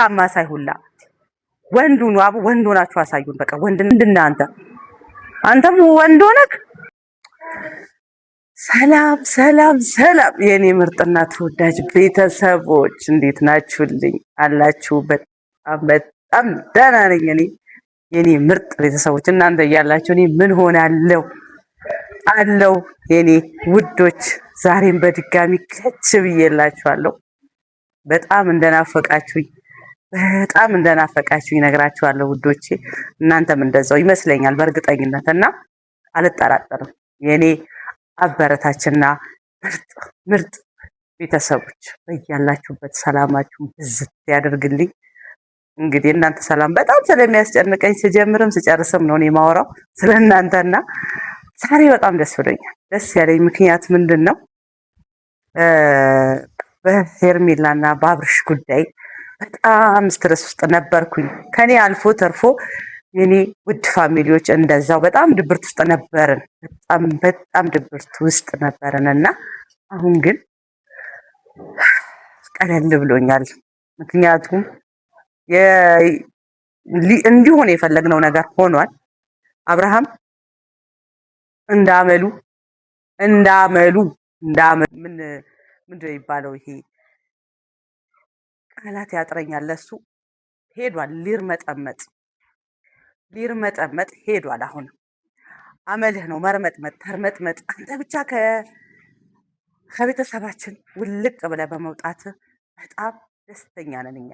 አማሳይ ሁላ ወንዱ ነው። አቡ ወንድ ሆናችሁ አሳዩን። በቃ ወንድ እንድና አንተም ወንድ ሆነክ። ሰላም ሰላም ሰላም የኔ ምርጥና ተወዳጅ ቤተሰቦች እንዴት ናችሁልኝ? አላችሁ? በጣም ደህና ነኝ እኔ የኔ ምርጥ ቤተሰቦች። እናንተ እያላችሁ እኔ ምን ሆናለሁ አለው የኔ ውዶች። ዛሬም በድጋሚ ከች ብዬላችኋለሁ። በጣም እንደናፈቃችሁኝ ነግራችኋለሁ ውዶቼ። እናንተም እንደዛው ይመስለኛል በእርግጠኝነት እና አልጠራጠርም የኔ አበረታችና ምርጥ ቤተሰቦች በያላችሁበት ሰላማችሁ ብዝት ያደርግልኝ። እንግዲህ እናንተ ሰላም በጣም ስለሚያስጨንቀኝ ስጀምርም ስጨርስም ነው እኔ የማወራው ስለእናንተና ዛሬ በጣም ደስ ብሎኛል። ደስ ያለኝ ምክንያት ምንድን ነው? በሄርሜላና በአብርሽ ጉዳይ በጣም ስትረስ ውስጥ ነበርኩኝ። ከኔ አልፎ ተርፎ የኔ ውድ ፋሚሊዎች እንደዛው በጣም ድብርት ውስጥ ነበርን። በጣም ድብርት ውስጥ ነበርን እና አሁን ግን ቀለል ብሎኛል። ምክንያቱም እንዲሆን የፈለግነው ነገር ሆኗል። አብርሃም እንዳመሉ ምንድነው የሚባለው? ይሄ ቃላት ያጥረኛል። ለሱ ሄዷል ሊርመጠመጥ ሄዷል። አሁን አመልህ ነው መርመጥመጥ፣ ተርመጥመጥ። አንተ ብቻ ከቤተሰባችን ውልቅ ብለህ በመውጣት በጣም ደስተኛ ነን እኛ።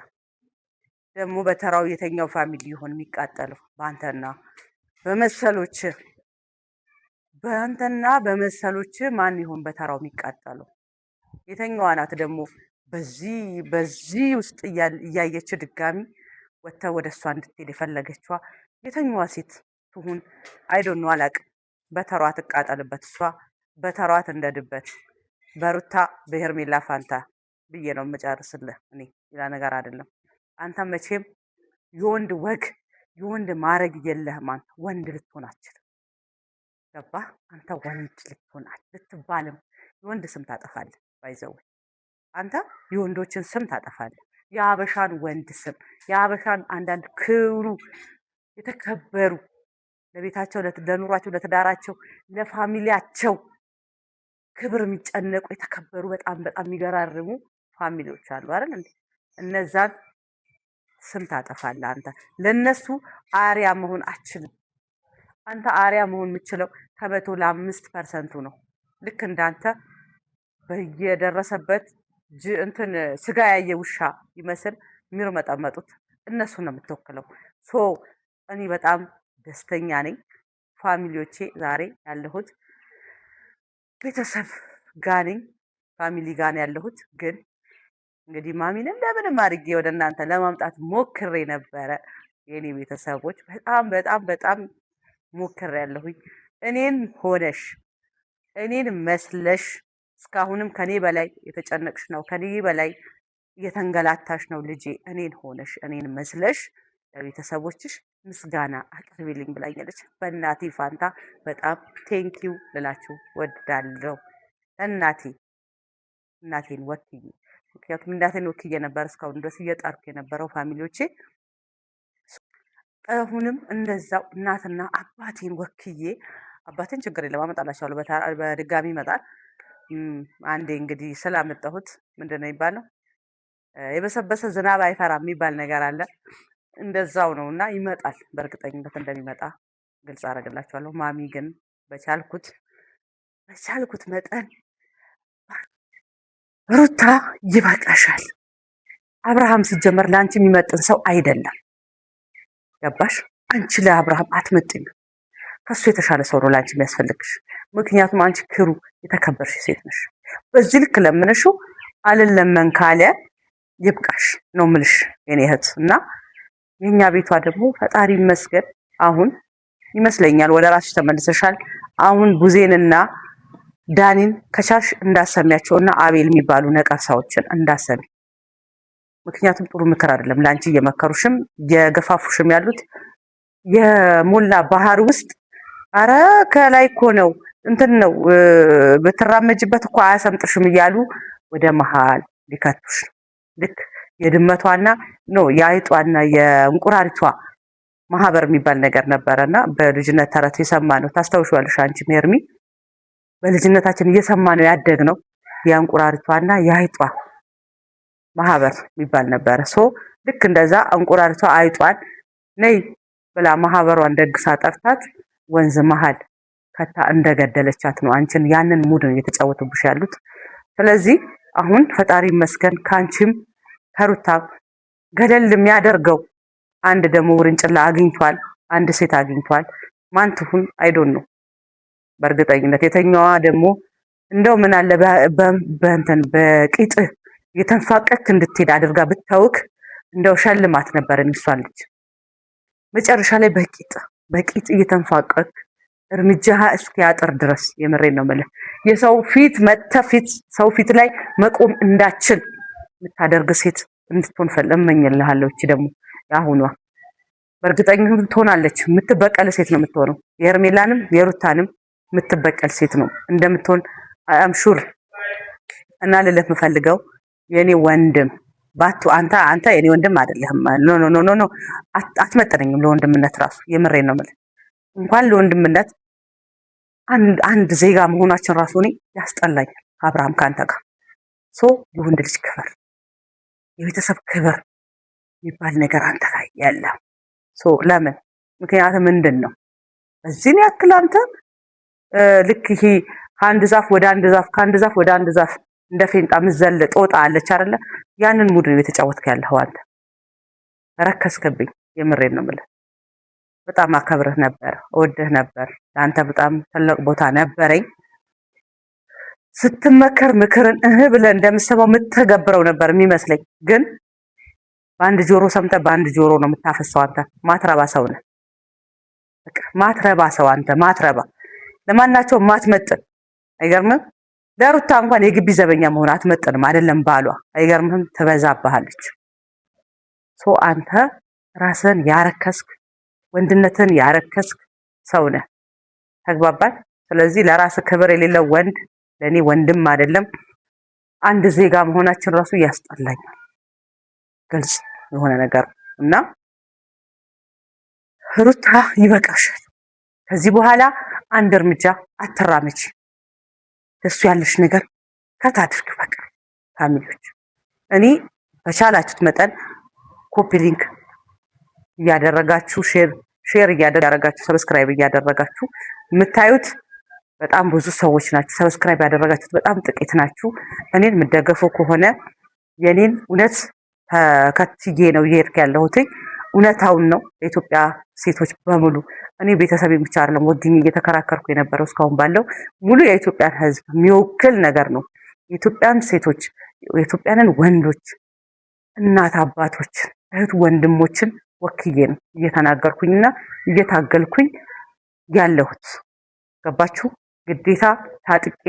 ደግሞ በተራው የተኛው ፋሚሊ ይሆን የሚቃጠለው? በአንተና በመሰሎች ማን ይሆን በተራው የሚቃጠለው? የተኛዋ ናት ደግሞ በዚህ ውስጥ እያየች ድጋሚ ወጥተህ ወደ እሷ እንድትሄድ የፈለገችዋ የተኛዋ ሴት ትሁን አይዶን ነው አላቅም። በተሯ ትቃጠልበት፣ እሷ በተሯ ትንደድበት። በሩታ በሄርሜላ ፋንታ ብዬ ነው የምጨርስልህ እኔ፣ ሌላ ነገር አይደለም። አንተ መቼም የወንድ ወግ የወንድ ማረግ የለህም። አንተ ወንድ ልትሆን አትችልም። ገባህ? አንተ ወንድ ልትሆን ልትባልም የወንድ ስም ታጠፋለህ። ባይዘው አንተ የወንዶችን ስም ታጠፋለህ። የአበሻን ወንድ ስም፣ የአበሻን አንዳንድ ክብሩ የተከበሩ ለቤታቸው፣ ለኑሯቸው፣ ለትዳራቸው፣ ለፋሚሊያቸው ክብር የሚጨነቁ የተከበሩ በጣም የሚገራርሙ ፋሚሊዎች አሉ አይደል እንዴ? እነዛን ስም ታጠፋለህ። አንተ ለነሱ አሪያ መሆን አትችልም። አንተ አሪያ መሆን የምችለው ከመቶ ለ5% ነው። ልክ እንዳንተ በየደረሰበት ስጋ ያየ ውሻ ይመስል የሚርመጠመጡት እነሱ ነው የምትወክለው። እኔ በጣም ደስተኛ ነኝ። ፋሚሊዎቼ ዛሬ ያለሁት ቤተሰብ ጋር ነኝ፣ ፋሚሊ ጋር ያለሁት። ግን እንግዲህ ማሚን እንደምንም አድርጌ ወደ እናንተ ለማምጣት ሞክሬ ነበረ። የኔ ቤተሰቦች በጣም ሞክሬ ያለሁኝ። እኔን ሆነሽ እኔን መስለሽ እስካሁንም ከኔ በላይ የተጨነቅሽ ነው፣ ከኔ በላይ እየተንገላታሽ ነው ልጄ። እኔን ሆነሽ እኔን መስለሽ ለቤተሰቦችሽ ምስጋና አቅርቢልኝ ብላኛለች። በእናቴ ፋንታ በጣም ቴንኪው ልላችሁ ወዳለሁ። እናቴን ወክዬ፣ ምክንያቱም እናቴን ወክዬ ነበር እስካሁን ድረስ እየጣርኩ የነበረው ፋሚሊዎቼ። አሁንም እንደዛው እናትና አባቴን ወክዬ፣ አባቴን ችግር የለም አመጣላችኋለሁ፣ በድጋሚ ይመጣል። አንዴ እንግዲህ ስላመጣሁት ምንድን ነው የሚባለው? የበሰበሰ ዝናብ አይፈራም የሚባል ነገር አለ። እንደዛው ነው እና ይመጣል። በእርግጠኝነት እንደሚመጣ ግልጽ አደርግላችኋለሁ። ማሚ ግን በቻልኩት መጠን ሩታ ይበቃሻል፣ አብርሃም ሲጀመር ለአንቺ የሚመጥን ሰው አይደለም። ገባሽ? አንቺ ለአብርሃም አትመጥኝ። ከሱ የተሻለ ሰው ነው ለአንቺ የሚያስፈልግሽ። ምክንያቱም አንቺ ክሩ የተከበርሽ ሴት ነሽ። በዚህ ልክ ለምንሽው አልለመን ካለ ይብቃሽ ነው ምልሽ የኔ እህት። እና የኛ ቤቷ ደግሞ ፈጣሪ ይመስገን አሁን ይመስለኛል ወደ ራስሽ ተመልሰሻል። አሁን ቡዜንና ዳኒን ከቻልሽ እንዳሰሚያቸውና አቤል የሚባሉ ነቀርሳዎችን እንዳሰሚ። ምክንያቱም ጥሩ ምክር አይደለም ለአንቺ እየመከሩሽም የገፋፉሽም ያሉት የሞላ ባህር ውስጥ። አረ ከላይ እኮ ነው እንትን ነው በተራመጅበት እኮ አያሰምጥሽም እያሉ ወደ መሃል ሊከቱሽ። ልክ የድመቷና የአይጧና የእንቁራሪቷ ማህበር የሚባል ነገር ነበረና በልጅነት ተረት የሰማ ነው። ታስታውሻለሽ አንቺ ሜርሚ? በልጅነታችን እየሰማ ነው ያደግነው። የእንቁራሪቷና የአይጧ ማህበር የሚባል ነበረ። ልክ እንደዛ እንቁራሪቷ አይጧን ነይ ብላ ማህበሯን ደግሳ ጠርታት ወንዝ መሀል ከታ እንደገደለቻት ነው። አንቺን ያንን ሙድ ነው እየተጫወቱብሽ ያሉት። ስለዚህ አሁን ፈጣሪ ይመስገን ካንቺም ከሩታ ገደል የሚያደርገው አንድ ደግሞ ውርንጭላ አግኝቷል። አንድ ሴት አግኝቷል። ማን ትሁን አይዶን ነው በእርግጠኝነት። የተኛዋ ደግሞ እንደው ምን አለ በእንትን በቂጥ የተንፋቀክ እንድትሄድ አድርጋ ብታውክ እንደው ሸልማት ነበር እሷን ልጅ። መጨረሻ ላይ በቂጥ እየተንፋቀክ እርምጃ እስኪያጥር ድረስ የምሬን ነው የምልህ የሰው ፊት መተፊት ሰው ፊት ላይ መቆም እንዳችል የምታደርግ ሴት እንድትሆን እመኝልሃለሁ። እቺ ደግሞ ያሁኗ በእርግጠኝነት ትሆናለች። የምትበቀል ሴት ነው የምትሆነው። የሄርሜላንም የሩታንም የምትበቀል ሴት ነው እንደምትሆን አም ሹር። እና ልልህ የምፈልገው የኔ ወንድም አንተ የኔ ወንድም አይደለህም። ኖ አትመጥነኝም ለወንድምነት ራሱ የምሬን ነው የምልህ። እንኳን ለወንድምነት አንድ ዜጋ መሆናችን ራሱ እኔ ያስጠላኛል። አብርሃም ከአንተ ጋር የወንድ ልጅ ክብር፣ የቤተሰብ ክብር የሚባል ነገር አንተ ላይ ያለ ለምን? ምክንያቱም ምንድን ነው እዚህን ያክል አንተ ልክ ይሄ ከአንድ ዛፍ ወደ አንድ ዛፍ ከአንድ ዛፍ ወደ አንድ ዛፍ እንደ ፌንጣ ምዘል ጦጣ አለች አይደለ? ያንን ሙድ ነው የተጫወትክ ያለኸው አንተ። ረከስክብኝ። የምሬን ነው የምልህ። በጣም አከብርህ ነበር፣ እወድህ ነበር። ለአንተ በጣም ትልቅ ቦታ ነበረኝ። ስትመከር ምክርን ብለህ እንደምትሰማው የምትተገብረው ነበር የሚመስለኝ። ግን በአንድ ጆሮ ሰምተህ በአንድ ጆሮ ነው የምታፈሰው። አንተ ማትረባ ሰው ነህ። ማትረባ ሰው አንተ ማትረባ፣ ለማናቸው ማትመጥን። አይገርምም? ለሩታ እንኳን የግቢ ዘበኛ መሆን አትመጥንም። አይደለም ባሏ። አይገርምህም? ትበዛብሃለች። አንተ ራስን ያረከስክ ወንድነትን ያረከስክ ሰው ነህ። ተግባባን? ስለዚህ ለራስ ክብር የሌለው ወንድ ለእኔ ወንድም አይደለም። አንድ ዜጋ መሆናችን ራሱ ያስጠላኛል። ግልጽ የሆነ ነገር እና ሩታ ይበቃሻል። ከዚህ በኋላ አንድ እርምጃ አትራመች። እሱ ያለሽ ነገር ከታድርግ በቃ። ፋሚሊዎች እኔ በቻላችሁት መጠን ኮፒ ሊንክ እያደረጋችሁ ሼር እያደረጋችሁ ሰብስክራይብ እያደረጋችሁ የምታዩት በጣም ብዙ ሰዎች ናችሁ። ሰብስክራይብ ያደረጋችሁት በጣም ጥቂት ናችሁ። እኔን የምደገፈው ከሆነ የኔን እውነት ተከትዬ ነው እየሄድክ ያለሁት። እውነታውን ነው ለኢትዮጵያ ሴቶች በሙሉ። እኔ ቤተሰቤን ብቻ አይደለም ወግኝ እየተከራከርኩ የነበረው እስካሁን ባለው ሙሉ የኢትዮጵያን ሕዝብ የሚወክል ነገር ነው። የኢትዮጵያን ሴቶች፣ የኢትዮጵያንን ወንዶች፣ እናት አባቶች፣ እህት ወንድሞችን ወክዬ ነው እየተናገርኩኝና እየታገልኩኝ ያለሁት። ገባችሁ? ግዴታ ታጥቄ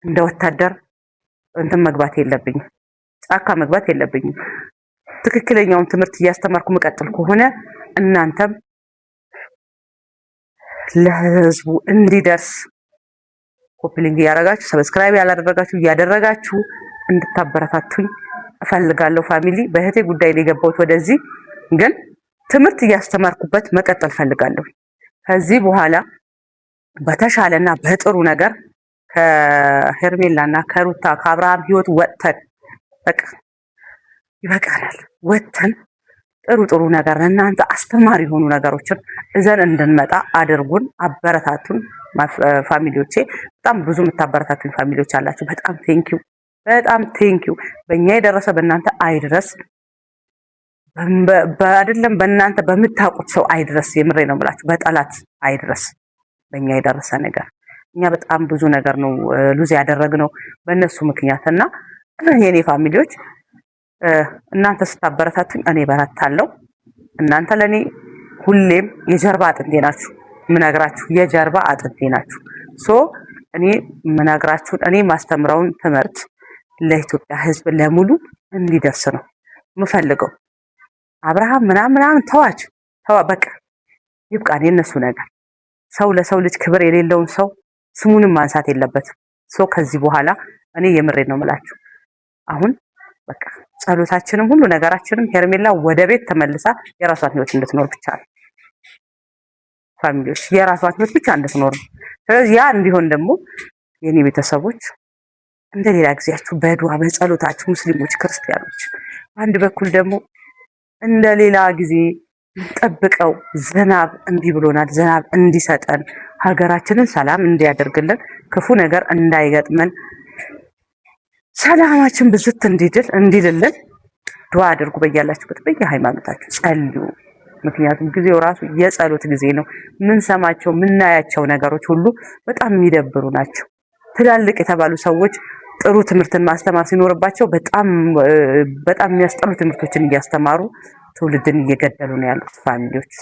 እንደ ወታደር እንትን መግባት የለብኝም፣ ጫካ መግባት የለብኝም። ትክክለኛውን ትምህርት እያስተማርኩ መቀጠል ከሆነ እናንተም ለህዝቡ እንዲደርስ ኮፒ ሊንክ እያደረጋችሁ ሰብስክራይብ ያላደረጋችሁ እያደረጋችሁ እንድታበረታቱኝ እፈልጋለሁ። ፋሚሊ በእህቴ ጉዳይ ላይ የገባሁት ወደዚህ ግን ትምህርት እያስተማርኩበት መቀጠል ፈልጋለሁ። ከዚህ በኋላ በተሻለና በጥሩ ነገር ከሄርሜላና ከሩታ ከአብርሃም ህይወት ወጥተን በቃ ይበቃናል። ወጥተን ጥሩ ነገር እናንተ አስተማሪ የሆኑ ነገሮችን እዘን እንድንመጣ አድርጉን፣ አበረታቱን። ፋሚሊዎቼ በጣም ብዙ የምታበረታቱኝ ፋሚሊዎች አላችሁ። በጣም ቴንኪው። በእኛ የደረሰ በእናንተ አይድረስ፣ አይደለም በእናንተ በምታውቁት ሰው አይድረስ። የምሬ ነው የምላችሁ፣ በጠላት አይድረስ በእኛ የደረሰ ነገር። እኛ በጣም ብዙ ነገር ነው ሉዝ ያደረግነው በእነሱ ምክንያት እና የኔ ፋሚሊዎች እናንተ ስታበረታቱኝ እኔ በረታለሁ። እናንተ ለኔ ሁሌም የጀርባ አጥንቴ ናችሁ። ምነግራችሁ የጀርባ አጥንቴ ናችሁ። እኔ ምነግራችሁን እኔ ማስተምረውን ትምህርት ለኢትዮጵያ ሕዝብ ለሙሉ እንዲደርስ ነው ምፈልገው። አብርሃም ምናምን ተዋ በቃ ይብቃን የነሱ ነገር። ሰው ለሰው ልጅ ክብር የሌለውን ሰው ስሙንም ማንሳት የለበትም። ከዚህ በኋላ እኔ የምሬ ነው የምላችሁ አሁን በቃ ጸሎታችንም ሁሉ ነገራችንም ሄርሜላ ወደ ቤት ተመልሳ የራሷን ህይወት እንድትኖር ብቻ ነው። ፋሚሊዎች የራሷን ህይወት ብቻ እንድትኖር ነው። ስለዚህ ያ እንዲሆን ደግሞ የኔ ቤተሰቦች እንደ ሌላ ጊዜያችሁ በዱዓ በጸሎታችሁ ሙስሊሞች፣ ክርስቲያኖች በአንድ በኩል ደግሞ እንደ ሌላ ጊዜ ጠብቀው ዝናብ እምቢ ብሎናል፣ ዝናብ እንዲሰጠን ሀገራችንን ሰላም እንዲያደርግልን ክፉ ነገር እንዳይገጥመን ሰላማችን ብዝት እንዲልልን ዱዓ አድርጉ። በያላችሁበት በየሃይማኖታችሁ ጸልዩ። ምክንያቱም ጊዜው ራሱ የጸሎት ጊዜ ነው። ምን ሰማቸው ምናያቸው ነገሮች ሁሉ በጣም የሚደብሩ ናቸው። ትላልቅ የተባሉ ሰዎች ጥሩ ትምህርትን ማስተማር ሲኖርባቸው በጣም የሚያስጠሉ ትምህርቶችን እያስተማሩ ትውልድን እየገደሉ ነው ያሉት ፋሚሊዎች።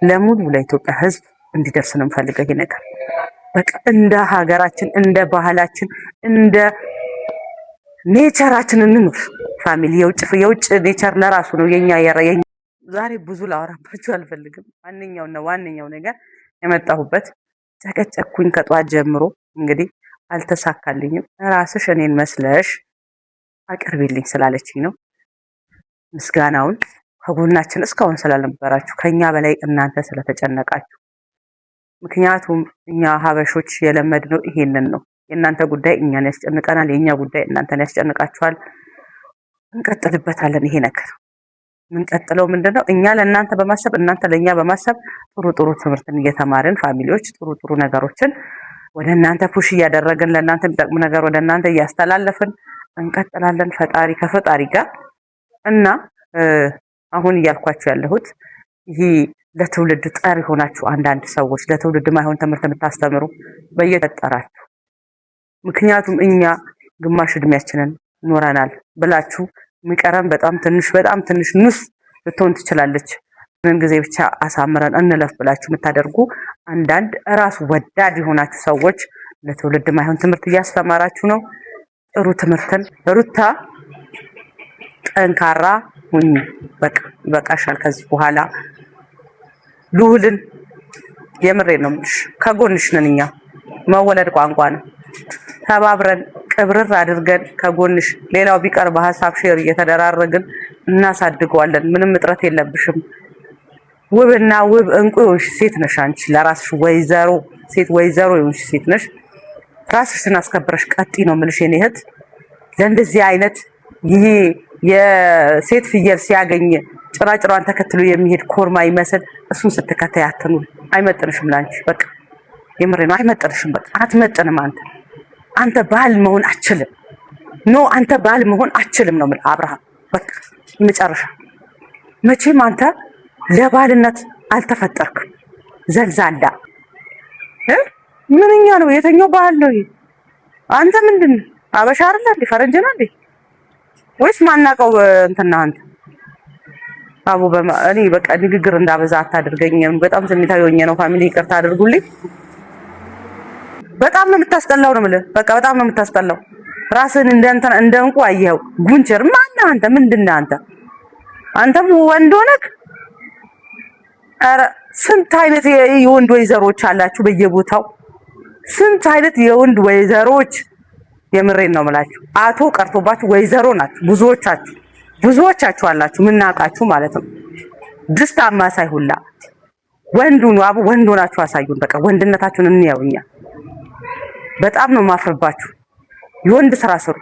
ለሙሉ ለኢትዮጵያ ሕዝብ እንዲደርስ ነው የምፈልገው ይሄ ነገር። በቃ እንደ ሀገራችን እንደ ባህላችን እንደ ኔቸራችን እንኑር ፋሚሊ። የውጭ ኔቸር ለራሱ ነው የኛ ዛሬ ብዙ ላወራባችሁ አልፈልግም። ዋነኛው ነገር የመጣሁበት ጨቀጨኩኝ ከጧት ጀምሮ እንግዲህ አልተሳካልኝም። ራስሽ እኔን መስለሽ አቅርቢልኝ ስላለችኝ ነው። ምስጋናውን ከጎናችን እስካሁን ስላልነበራችሁ ከኛ በላይ እናንተ ስለተጨነቃችሁ። ምክንያቱም እኛ ሀበሾች የለመድነው ይሄንን ነው። የእናንተ ጉዳይ እኛን ያስጨንቀናል፣ የእኛ ጉዳይ እናንተን ያስጨንቃችኋል። እንቀጥልበታለን። ይሄ ነገር ምንቀጥለው ምንድነው? እኛ ለእናንተ በማሰብ እናንተ ለእኛ በማሰብ ጥሩ ትምህርትን እየተማርን ፋሚሊዎች ጥሩ ነገሮችን ወደ እናንተ ፑሽ እያደረግን ለእናንተ የሚጠቅሙ ነገር ወደ እናንተ እያስተላለፍን እንቀጥላለን ከፈጣሪ ጋር እና አሁን እያልኳችሁ ያለሁት ይሄ ለትውልድ ጠር ሆናችሁ አንዳንድ ሰዎች ለትውልድ ማይሆን ትምህርት የምታስተምሩ በየተጠራችሁ። ምክንያቱም እኛ ግማሽ እድሜያችንን ኖረናል ብላችሁ የሚቀረን በጣም ትንሽ ኑስ ልትሆን ትችላለች። ምን ጊዜ ብቻ አሳምረን እንለፍ ብላችሁ የምታደርጉ አንዳንድ ራስ ወዳድ የሆናችሁ ሰዎች ለትውልድ ማይሆን ትምህርት እያስተማራችሁ ነው። ጥሩ ትምህርትን ሩታ ጠንካራ ሁኚ። በቃ ይበቃሻል። ከዚህ በኋላ ልዑልን የምሬ ነው የምልሽ፣ ከጎንሽ ነን እኛ። መወለድ ቋንቋ ነው። ተባብረን ቅብርር አድርገን ከጎንሽ፣ ሌላው ቢቀር በሀሳብ ሼር እየተደራረግን እናሳድገዋለን። ምንም እጥረት የለብሽም። ውብና ውብ እንቁ የሆንሽ ሴት ነሽ አንቺ። ለራስሽ ወይዘሮ የሆንሽ ሴት ነሽ። ራስሽን አስከብረሽ ቀጥይ ነው የምልሽ የኔ እህት። ለእንደዚህ አይነት ይሄ የሴት ፍየል ሲያገኝ ጭራጭሯን ተከትሎ የሚሄድ ኮርማ ይመስል እሱን ስትከታይ አትኑር። አይመጥንሽም ላንቺ። በቃ የምሬ ነው፣ አይመጥንሽም። በቃ አትመጥንም። አንተ ባል መሆን አትችልም። አንተ ባል መሆን አትችልም ነው የምልህ አብርሃም። በቃ መጨረሻ። መቼም አንተ ለባልነት አልተፈጠርክም። ዘልዛላ ምንኛ ነው? የተኛው ባህል ነው ይሄ? አንተ ምንድን አበሻ አይደለ እንዴ? ፈረንጅ ነው እንዴ? ወይስ ማናቀው እንትና አንተ አቡ እኔ በቃ ንግግር እንዳበዛ አታድርገኝ። በጣም ስሜታዊ ሆኜ ነው ፋሚሊ፣ ይቅርታ አድርጉልኝ። በጣም ነው የምታስጠላው ነው የምልህ። በቃ በጣም ነው የምታስጠላው። ራስን እንደ እንቁ አየኸው። ጉንቸር ማነህ አንተ? ምንድነህ አንተ? አንተም ወንድ ሆነህ ኧረ ስንት አይነት የወንድ ወይዘሮች አላችሁ በየቦታው። ስንት አይነት የወንድ ወይዘሮች። የምሬን ነው የምላችሁ። አቶ ቀርቶባችሁ ወይዘሮ ናችሁ ብዙዎቻችሁ አላችሁ፣ ምናቃችሁ ማለት ነው። ድስት አማሳይ ሁላ ወንዱን አቡ ወንድ ሆናችሁ አሳዩን። በቃ ወንድነታችሁን እንያውኛ። በጣም ነው ማፍርባችሁ። የወንድ ስራ ስሩ።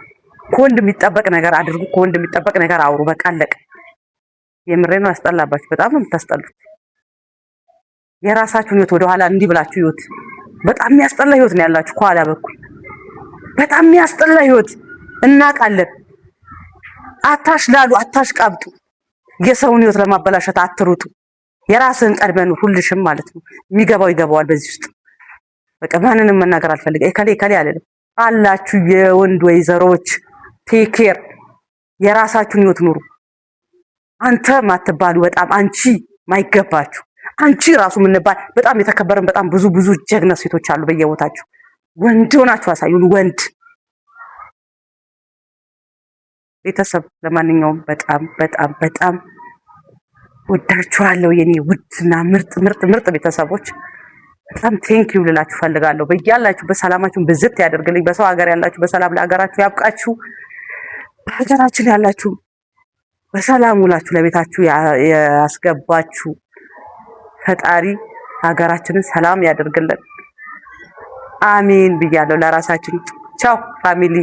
ከወንድ የሚጠበቅ ነገር አድርጉ። ከወንድ የሚጠበቅ ነገር አውሩ። በቃ አለቀ። የምሬን ነው። ያስጠላባችሁ። በጣም ነው የምታስጠሉት። የራሳችሁን ህይወት ወደኋላ እንዲህ ብላችሁ ህይወት በጣም የሚያስጠላ ህይወት ነው ያላችሁ ከኋላ በኩል። በጣም የሚያስጠላ ህይወት እናውቃለን። አታሽላሉ፣ አታሽቃብጡ። የሰውን ህይወት ለማበላሸት አትሩጡ። የራስህን ቀድመን ሁልሽም ማለት ነው። የሚገባው ይገባዋል። በዚህ ውስጥ በቃ ማንንም መናገር አልፈልግም። እከሌ አልልም። አላችሁ የወንድ ወይዘሮች ቴኬር፣ የራሳችሁን ህይወት ኑሩ። አንተ ማትባሉ በጣም አንቺ ማይገባችሁ አንቺ ራሱ ምንባል በጣም የተከበረን በጣም ብዙ ጀግና ሴቶች አሉ በየቦታችሁ። ወንድ ሆናችሁ አሳዩን። ወንድ ቤተሰብ። ለማንኛውም በጣም ወዳችኋለሁ የኔ ውድና ምርጥ ቤተሰቦች። በጣም ቴንኪው ልላችሁ ፈልጋለሁ። በያላችሁ በሰላማችሁን ብዝት ያደርግልኝ። በሰው ሀገር ያላችሁ በሰላም ለሀገራችሁ ያብቃችሁ። ሀገራችን ያላችሁ በሰላም ውላችሁ ለቤታችሁ ያስገባችሁ ፈጣሪ ሀገራችንን ሰላም ያደርግልን። አሜን ብያለሁ። ለራሳችን ቻው ፋሚሊ።